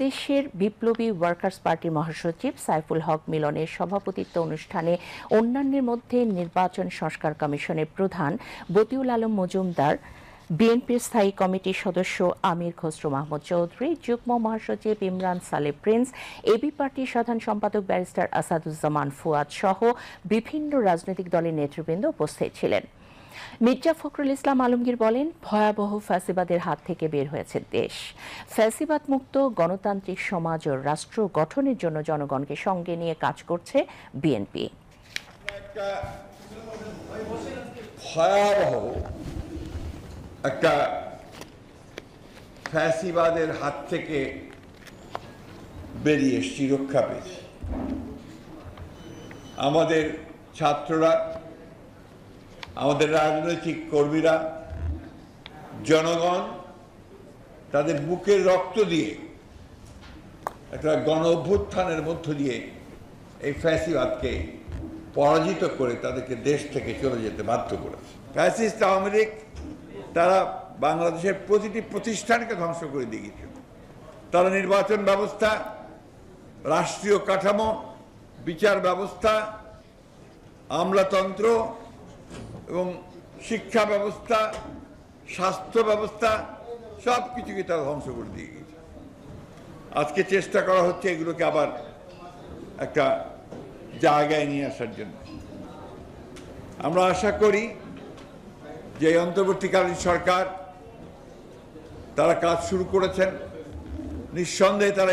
দেশের বিপ্লবী ওয়ার্কার্স পার্টির মহাসচিব সাইফুল হক মিলনের সভাপতিত্ব অনুষ্ঠানে অন্যান্যের মধ্যে নির্বাচন সংস্কার কমিশনের প্রধান বদিউল আলম মজুমদার, বিএনপির স্থায়ী কমিটির সদস্য আমির খসরু মাহমুদ চৌধুরী, যুগ্ম মহাসচিব ইমরান সালে প্রিন্স, এবি পার্টির সাধারণ সম্পাদক ব্যারিস্টার আসাদুজ্জামান ফুয়াদ সহ বিভিন্ন রাজনৈতিক দলের নেতৃবৃন্দ উপস্থিত ছিলেন। মির্জা ফখরুল ইসলাম আলমগীর বলেন, ভয়াবহ ফ্যাসিবাদের হাত থেকে বের হয়েছে দেশ। ফ্যাসিবাদ মুক্ত গণতান্ত্রিক সমাজ ও রাষ্ট্র গঠনের জন্য জনগণকে সঙ্গে নিয়ে কাজ করছে বিএনপি। ভয়াবহ একটা ফ্যাসিবাদের হাত থেকে বেরিয়ে এসেছি, রক্ষা পেয়েছি। আমাদের ছাত্ররা, আমাদের রাজনৈতিক কর্মীরা, জনগণ তাদের বুকের রক্ত দিয়ে একটা গণ অভ্যুত্থানের মধ্য দিয়ে এই ফ্যাসিবাদকে পরাজিত করে তাদেরকে দেশ থেকে চলে যেতে বাধ্য করেছে। ফ্যাসিস্ট আওয়ামী লীগ তারা বাংলাদেশের প্রতিটি প্রতিষ্ঠানকে ধ্বংস করে দিয়ে গেছে। তারা নির্বাচন ব্যবস্থা, রাষ্ট্রীয় কাঠামো, বিচার ব্যবস্থা, আমলাতন্ত্র এবং শিক্ষা ব্যবস্থা, স্বাস্থ্য ব্যবস্থা সব কিছুকে তারা ধ্বংস করে দিয়ে গেছে। আজকে চেষ্টা করা হচ্ছে এগুলোকে আবার একটা জায়গায় নিয়ে আসার জন্য। আমরা আশা করি যে অন্তর্বর্তীকালীন সরকার তারা কাজ শুরু করেছেন, নিঃসন্দেহে তারা